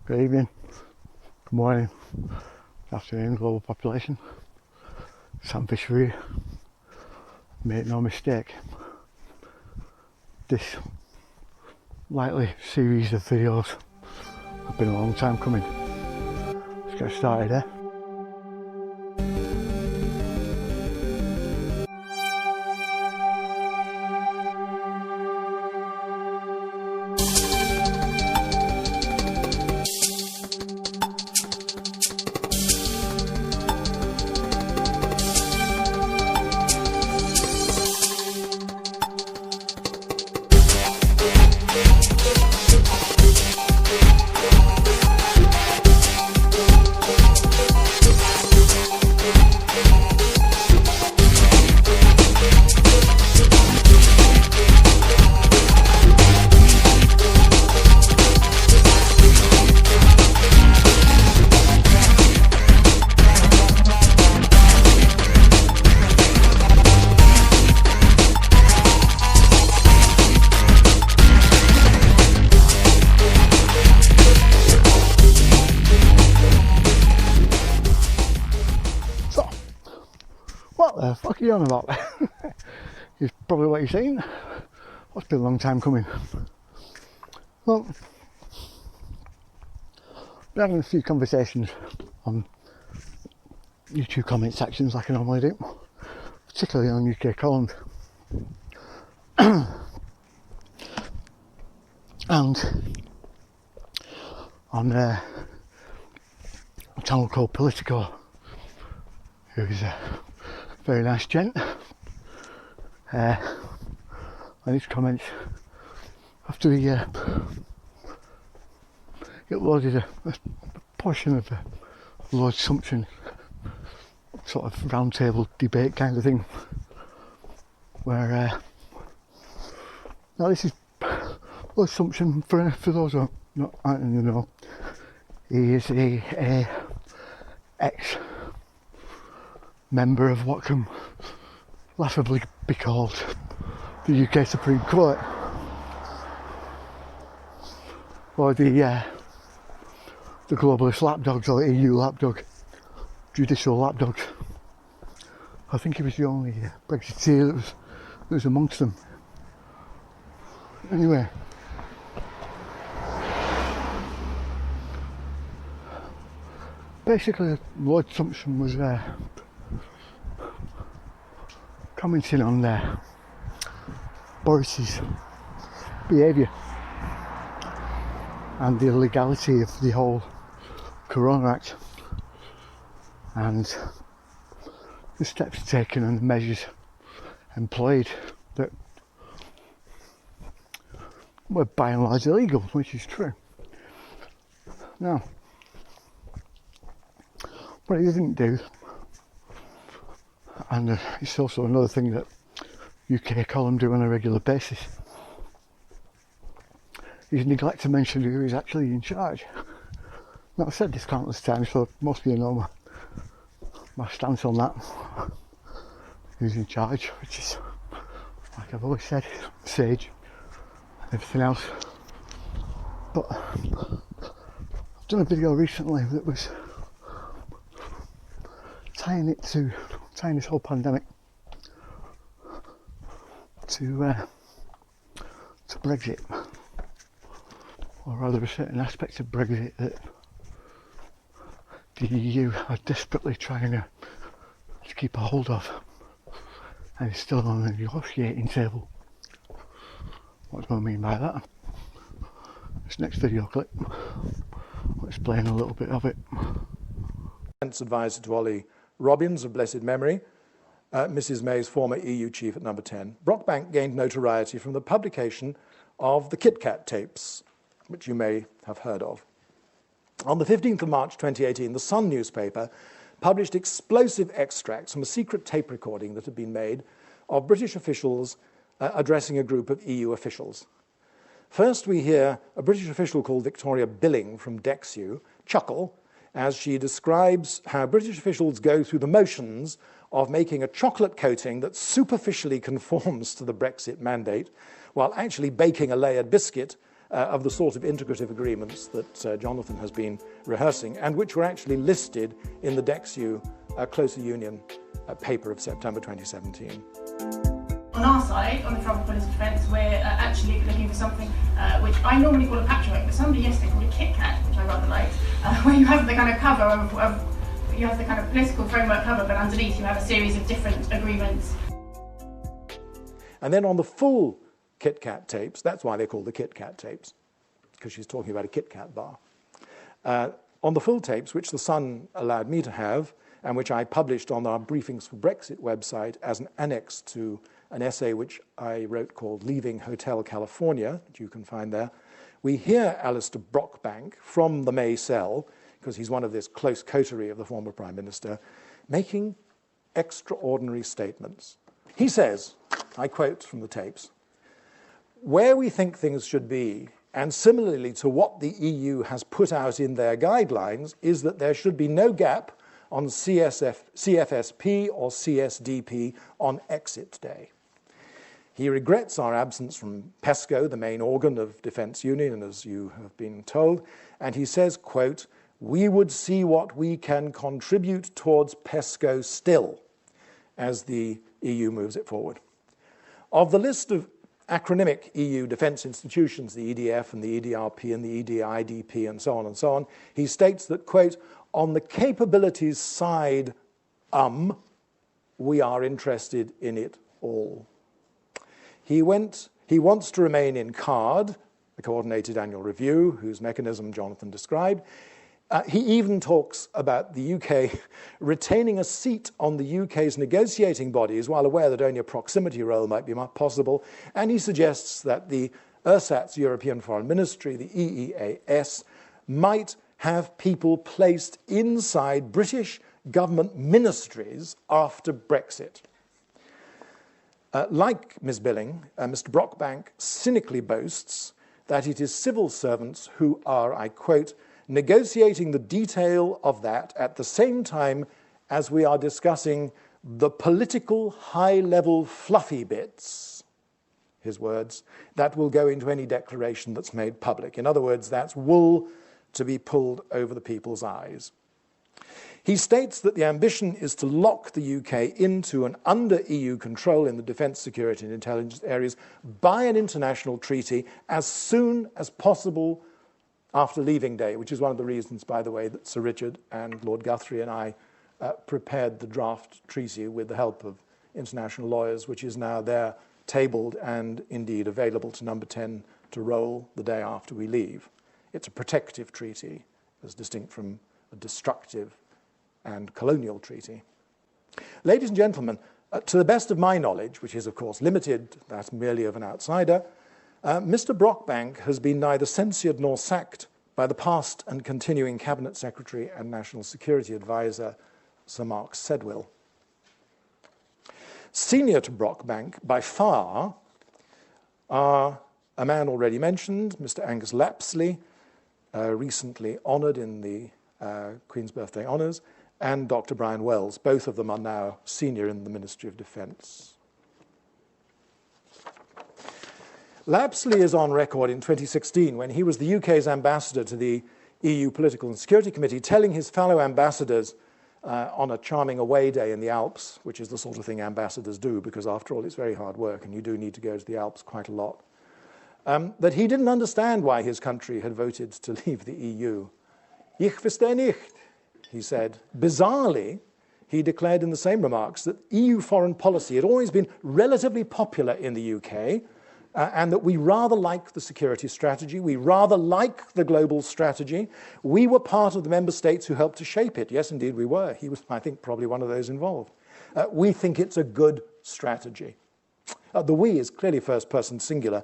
Good evening, good morning, good afternoon, global population. Sam Fisher here. Make no mistake, this likely series of videos have been a long time coming. Let's get started, eh? What the fuck are you on about? Is probably what you're saying. It's been a long time coming. Well, been having a few conversations on YouTube comment sections like I normally do, particularly on UK columns. And on a channel called Politico, who's a very nice gent, and his comments after he uploaded a portion of a Lord Sumption sort of roundtable debate kind of thing, where now this is Lord Sumption, for those who aren't in the know, he is a ex member of what can laughably be called the UK Supreme Court, or the globalist lapdogs, or EU lapdog, judicial lapdogs. I think he was the only Brexiteer that was amongst them. Anyway, basically Lord Sumption was commenting on Boris's behaviour and the illegality of the whole Corona Act and the steps taken and the measures employed that were by and large illegal, which is true. Now, what he didn't do, and it's also another thing that UK column do on a regular basis, is neglect to mention who is actually in charge. Now, I've said this countless times, so most of you know my stance on that. Who's in charge, which is, like I've always said, sage and everything else. But I've done a video recently that was tying this whole pandemic to Brexit, or rather a certain aspect of Brexit that the EU are desperately trying to keep a hold of, and it's still on the negotiating table. What do I mean by that? This next video clip will explain a little bit of it. Advisor to Ollie Robbins of blessed memory, Mrs May's former EU chief at number 10. Brockbank gained notoriety from the publication of the Kit Kat tapes, which you may have heard of. On the 15th of March 2018, the Sun newspaper published explosive extracts from a secret tape recording that had been made of British officials addressing a group of EU officials. First, we hear a British official called Victoria Billing from Dexu chuckle as she describes how British officials go through the motions of making a chocolate coating that superficially conforms to the Brexit mandate, while actually baking a layered biscuit of the sort of integrative agreements that Jonathan has been rehearsing, and which were actually listed in the DEXU Closer Union paper of September 2017. On our side, on the Foreign Policy Defence, we're actually looking for something which I normally call a patchwork, but somebody yesterday called a Kit Kat, which I rather liked, where you have the kind of cover of you have the kind of political framework cover, but underneath you have a series of different agreements. And then on the full Kit Kat tapes, that's why they're called the Kit Kat tapes, because she's talking about a Kit Kat bar. On the full tapes, which The Sun allowed me to have, and which I published on our Briefings for Brexit website as an annex to an essay which I wrote called Leaving Hotel California, that you can find there, we hear Alistair Brockbank from the May cell, because he's one of this close coterie of the former Prime Minister, making extraordinary statements. He says, I quote from the tapes, "Where we think things should be, and similarly to what the EU has put out in their guidelines, is that there should be no gap on CFSP or CSDP on exit day. He regrets our absence from PESCO, the main organ of Defence Union, as you have been told, and he says, quote, we would see what we can contribute towards PESCO still as the EU moves it forward. Of the list of acronymic EU defence institutions, the EDF and the EDRP and the EDIDP and so on, he states that, quote, on the capabilities side, we are interested in it all. He wants to remain in CARD, the Coordinated Annual Review, whose mechanism Jonathan described. He even talks about the UK retaining a seat on the UK's negotiating bodies, while aware that only a proximity role might be possible, and he suggests that the ERSAT's European Foreign Ministry, the EEAS, might have people placed inside British government ministries after Brexit. Like Ms. Billing, Mr. Brockbank cynically boasts that it is civil servants who are, I quote, negotiating the detail of that at the same time as we are discussing the political high-level fluffy bits, his words, that will go into any declaration that's made public. In other words, that's wool to be pulled over the people's eyes. He states that the ambition is to lock the UK into and under EU control in the defence, security and intelligence areas by an international treaty as soon as possible after leaving day, which is one of the reasons, by the way, that Sir Richard and Lord Guthrie and I prepared the draft treaty with the help of international lawyers, which is now there tabled and indeed available to Number 10 to roll the day after we leave. It's a protective treaty, as distinct from a destructive and colonial treaty. Ladies and gentlemen, to the best of my knowledge, which is of course limited, that's merely of an outsider, Mr. Brockbank has been neither censured nor sacked by the past and continuing Cabinet Secretary and National Security Advisor, Sir Mark Sedwill. Senior to Brockbank, by far, are a man already mentioned, Mr. Angus Lapsley, recently honoured in the Queen's Birthday Honours, and Dr. Brian Wells. Both of them are now senior in the Ministry of Defence. Lapsley is on record in 2016 when he was the UK's ambassador to the EU Political and Security Committee, telling his fellow ambassadors on a charming away day in the Alps, which is the sort of thing ambassadors do, because after all it's very hard work and you do need to go to the Alps quite a lot, that he didn't understand why his country had voted to leave the EU. Ich verstehe nicht, he said. Bizarrely, he declared in the same remarks that EU foreign policy had always been relatively popular in the UK, and that we rather like the security strategy, we rather like the global strategy. We were part of the member states who helped to shape it. Yes, indeed, we were. He was, I think, probably one of those involved. We think it's a good strategy. The we is clearly first-person singular.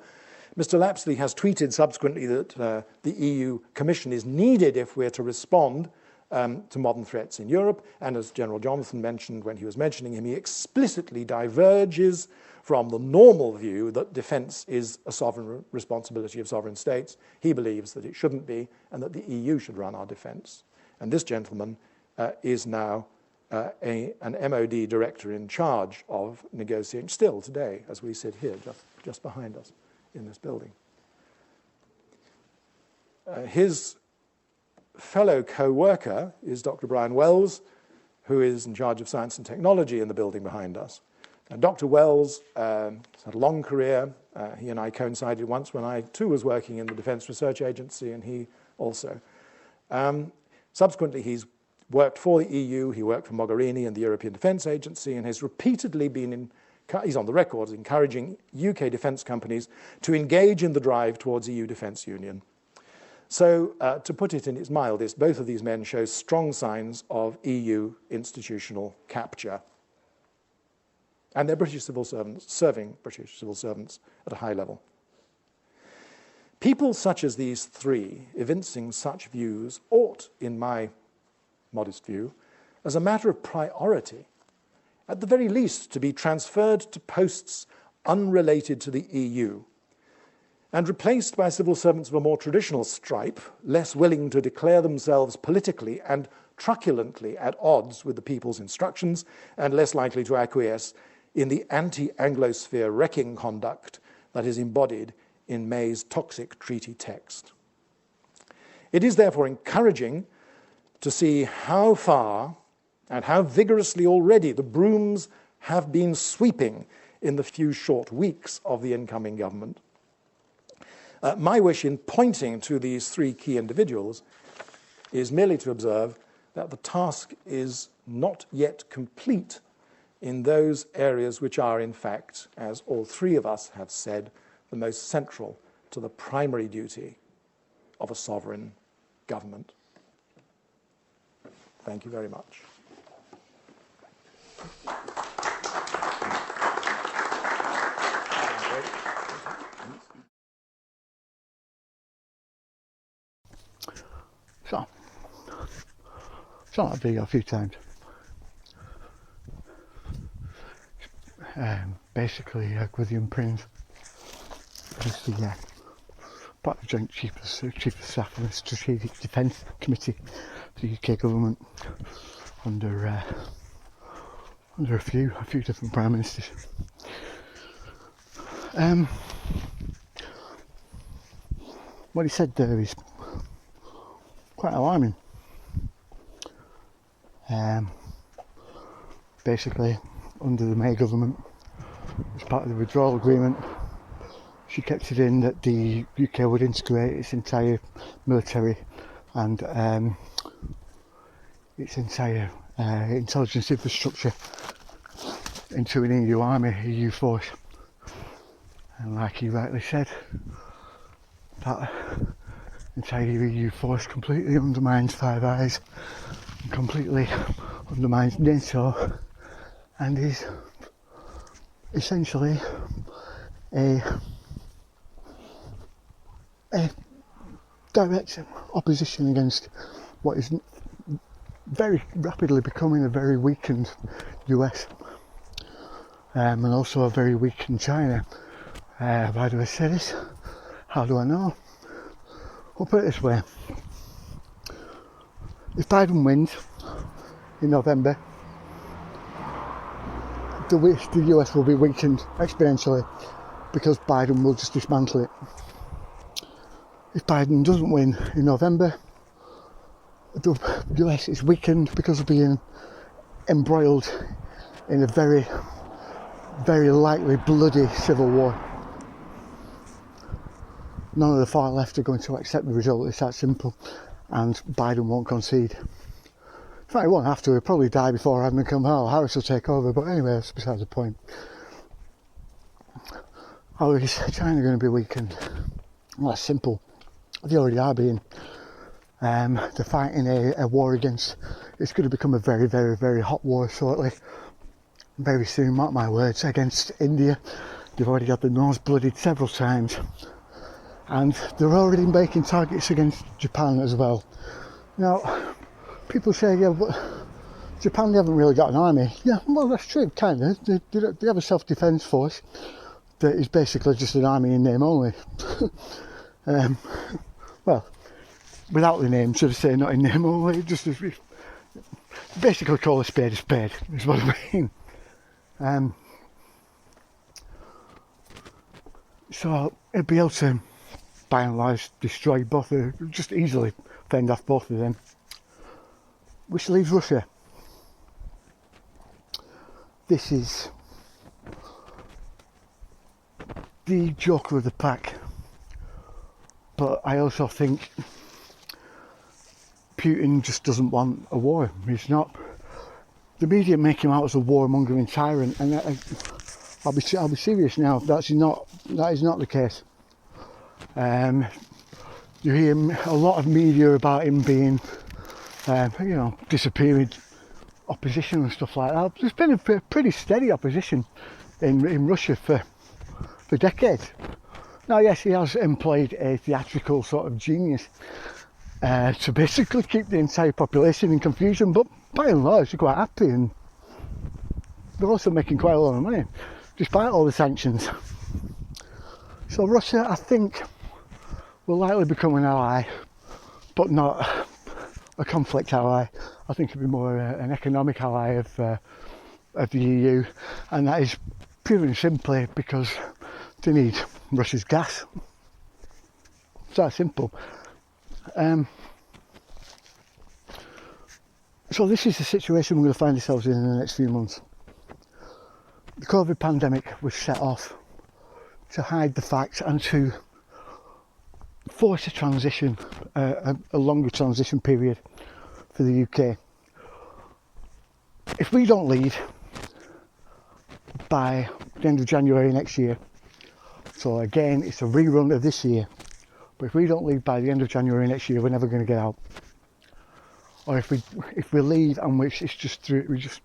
Mr. Lapsley has tweeted subsequently that the EU Commission is needed if we're to respond to modern threats in Europe. And as General Jonathan mentioned when he was mentioning him, he explicitly diverges from the normal view that defence is a sovereign responsibility of sovereign states. He believes that it shouldn't be and that the EU should run our defence. And this gentleman is now an MOD director in charge of negotiating, still today, as we sit here, just behind us in this building. His fellow co-worker is Dr. Brian Wells, who is in charge of science and technology in the building behind us. And Dr. Wells has had a long career. He and I coincided once when I too was working in the Defence Research Agency, and he also. Subsequently, he's worked for the EU, he worked for Mogherini and the European Defence Agency, and has repeatedly been, he's on the record, encouraging UK defence companies to engage in the drive towards EU defence union. So, to put it in its mildest, both of these men show strong signs of EU institutional capture. And they're British civil servants, serving British civil servants at a high level. People such as these three, evincing such views, ought, in my modest view, as a matter of priority, at the very least, to be transferred to posts unrelated to the EU, and replaced by civil servants of a more traditional stripe, less willing to declare themselves politically and truculently at odds with the people's instructions, and less likely to acquiesce in the anti-Anglosphere wrecking conduct that is embodied in May's toxic treaty text. It is therefore encouraging to see how far and how vigorously already the brooms have been sweeping in the few short weeks of the incoming government. My wish in pointing to these three key individuals is merely to observe that the task is not yet complete in those areas which are, in fact, as all three of us have said, the most central to the primary duty of a sovereign government. Thank you very much. So, saw that video a few times. Basically, William Prince is the part of the Joint Chief of Staff of the Strategic Defence Committee of the UK government under a few different prime ministers. What he said there is quite alarming. Basically, under the May government, as part of the withdrawal agreement, she kept it in that the UK would integrate its entire military and its entire intelligence infrastructure into an EU army, EU force. And like he rightly said, that entire EU force completely undermines Five Eyes, and completely undermines NATO, and is essentially a direct opposition against what is very rapidly becoming a very weakened US, and also a very weakened China. Why do I say this? How do I know? We'll put it this way. If Biden wins in November, the US will be weakened exponentially because Biden will just dismantle it. If Biden doesn't win in November, the US is weakened because of being embroiled in a very, very likely bloody civil war. None of the far left are going to accept the result. It's that simple, and Biden won't concede. In fact, he won't have to. He'll probably die before having Kamala Harris will take over. But anyway, that's besides the point. How is China going to be weakened? Well, that's simple. They already are being. They're fighting a war against. It's going to become a very, very, very hot war shortly. Very soon, mark my words, against India. They've already had their nose bloodied several times. And they're already making targets against Japan as well. Now, people say, yeah, but Japan, they haven't really got an army. Yeah, well, that's true, kind of. They have a self-defence force that is basically just an army in name only. Well, without the name, should I say, not in name only, just as basically call a spade, is what I mean. So, it'd be able to by and large destroy both, just easily fend off both of them. Which leaves Russia. This is the joker of the pack, but I also think Putin just doesn't want a war. He's not. The media make him out as a warmongering tyrant, and I'll be serious now. That is not the case. You hear a lot of media about him being, disappearing opposition and stuff like that. There's been a pretty steady opposition in Russia for decades. Now, yes, he has employed a theatrical sort of genius to basically keep the entire population in confusion, but by and large they're quite happy, and they're also making quite a lot of money despite all the sanctions. So Russia, I think, will likely become an ally, but not a conflict ally. I think it'll be more an economic ally of the EU, and that is purely and simply because they need Russia's gas. It's that simple. So this is the situation we're going to find ourselves in the next few months. The COVID pandemic was set off to hide the facts and to force a transition, a longer transition period for the UK. If we don't leave by the end of January next year, so again it's a rerun of this year, but if we don't leave by the end of January next year, we're never going to get out. Or if we leave and we just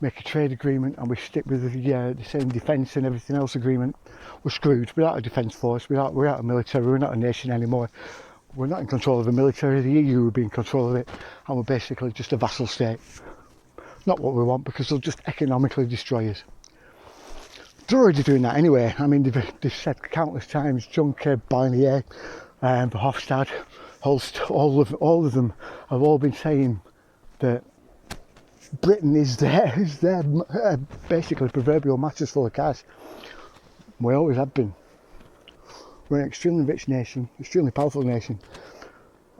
make a trade agreement and we stick with the same defence and everything else agreement, we're screwed. We're not a defence force, we're not a military, we're not a nation anymore. We're not in control of the military, the EU will be in control of it, and we're basically just a vassal state. Not what we want, because they'll just economically destroy us. They're already doing that anyway. I mean, they've said countless times, Juncker, Barnier, Verhofstadt, Holst, all of them have all been saying that Britain is their basically proverbial mattress full of cash. We always have been. We're an extremely rich nation, extremely powerful nation.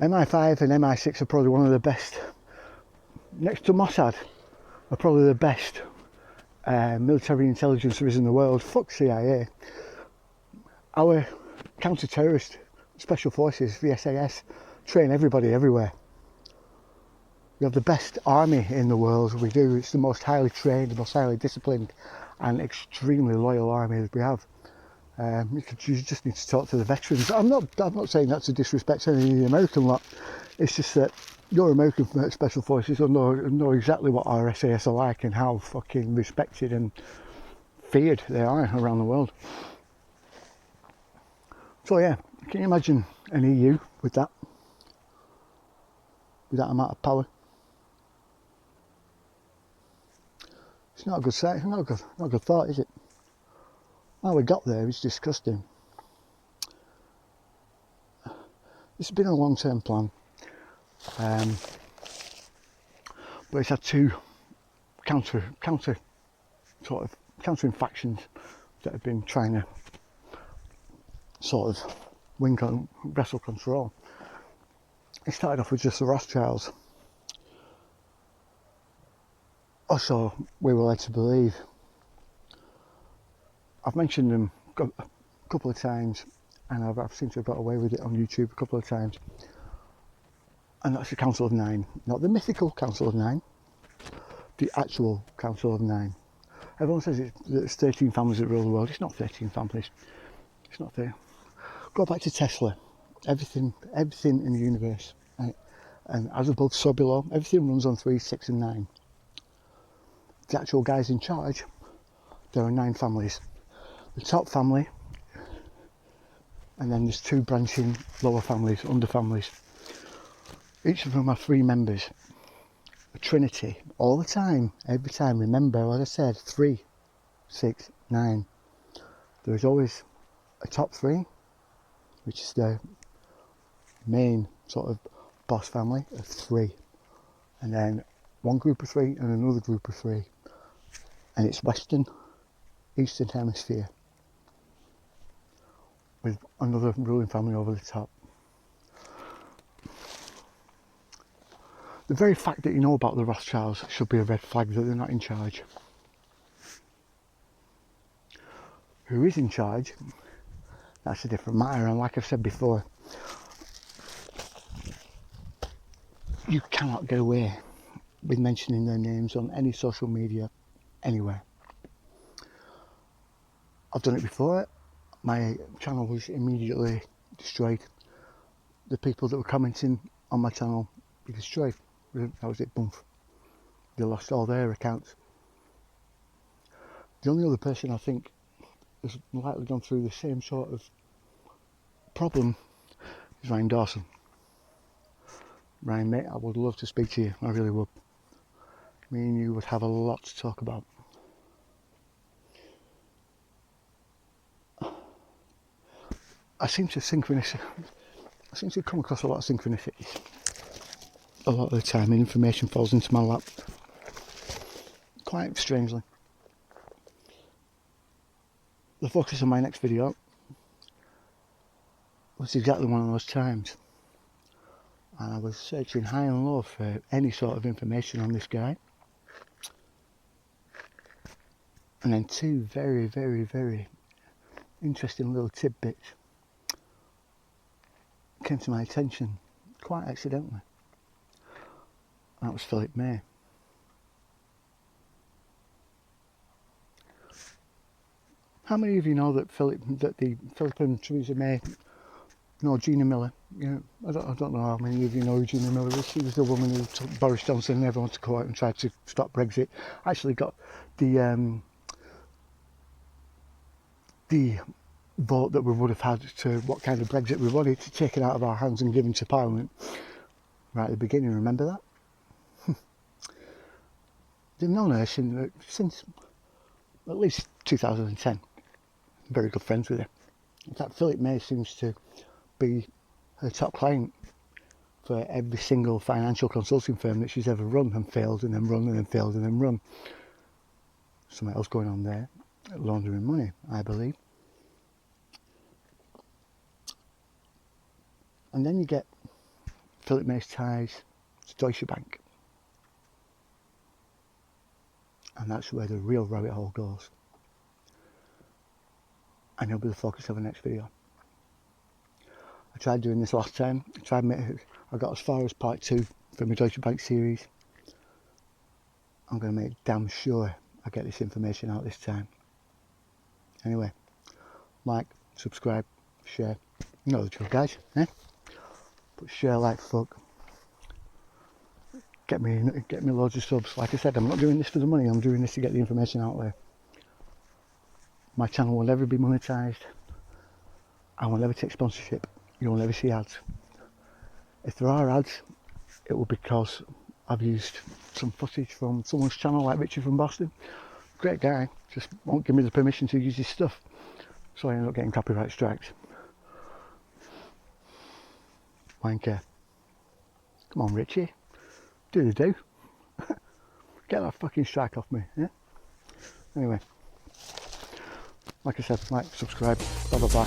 MI5 and MI6 are probably one of the best, next to Mossad, are probably the best military intelligence there is in the world. Fuck CIA. Our counter-terrorist special forces, the SAS, train everybody everywhere. We have the best army in the world, we do. It's the most highly trained, the most highly disciplined and extremely loyal army that we have. You just need to talk to the veterans. I'm not saying that to disrespect any of the American lot. It's just that your American special forces will know exactly what our SAS are like and how fucking respected and feared they are around the world. So yeah, can you imagine an EU with that amount of power? It's not a good sight. It's not a good thought, is it? How we got there is disgusting. This has been a long-term plan, but it's had two countering factions that have been trying to sort of wrestle control. It started off with just the Rothschilds, or so we were led to believe. I've mentioned them a couple of times, and I've seemed to have got away with it on YouTube a couple of times. And that's the Council of Nine, not the mythical Council of Nine, the actual Council of Nine. Everyone says it's 13 families that rule the world. It's not 13 families. It's not there. Go back to Tesla. Everything in the universe, and as above, so below. Everything runs on 3, 6, and 9. The actual guys in charge, there are 9 families. The top family, and then there's 2 branching lower families, under families. Each of them have 3 members. A trinity, all the time, every time. Remember what I said, 3, 6, 9. There is always a top 3, which is the main sort of boss family of 3. And then one group of 3 and another group of 3. And it's Western, Eastern Hemisphere. with another ruling family over the top. The very fact that you know about the Rothschilds should be a red flag that they're not in charge. Who is in charge? That's a different matter, and like I've said before, you cannot get away with mentioning their names on any social media anywhere. I've done it before. My channel was immediately destroyed. The people that were commenting on my channel were destroyed. That was it, boom. They lost all their accounts. The only other person I think has likely gone through the same sort of problem is Ryan Dawson. Ryan, mate, I would love to speak to you. I really would. Me and you would have a lot to talk about. I seem to come across a lot of synchronicities. A lot of the time information falls into my lap. Quite strangely. The focus of my next video was exactly one of those times. And I was searching high and low for any sort of information on this guy. And then two very, very, very interesting little tidbits came to my attention quite accidentally. And that was Philip May. How many of you know that Philip and Theresa May know Gina Miller? You know, I don't know how many of you know who Gina Miller is. She was the woman who took Boris Johnson and everyone to court and tried to stop Brexit. Actually got the vote that we would have had to what kind of Brexit we wanted to take it out of our hands and given to Parliament right at the beginning. Remember that? They've known her since at least 2010. Very good friends with her. In fact, Philip May seems to be her top client for every single financial consulting firm that she's ever run and failed and then run and then failed and then run. Something else going on there, laundering money, I believe. And then you get Philip May's ties to Deutsche Bank. And that's where the real rabbit hole goes. And it'll be the focus of the next video. I tried doing this last time. I got as far as part 2 from the Deutsche Bank series. I'm going to make damn sure I get this information out this time. Anyway, like, subscribe, share. You know the drill, guys, eh? But share like fuck. Get me loads of subs. Like I said, I'm not doing this for the money. I'm doing this to get the information out there. My channel will never be monetized. I will never take sponsorship. You'll never see ads. If there are ads, it will be because I've used some footage from someone's channel, like Richard from Boston. Great guy, just won't give me the permission to use his stuff. So I end up getting copyright strikes. Wanker. Come on, Richie. Do the do. Get that fucking strike off me, yeah? Anyway. Like I said, like, subscribe, blah blah blah.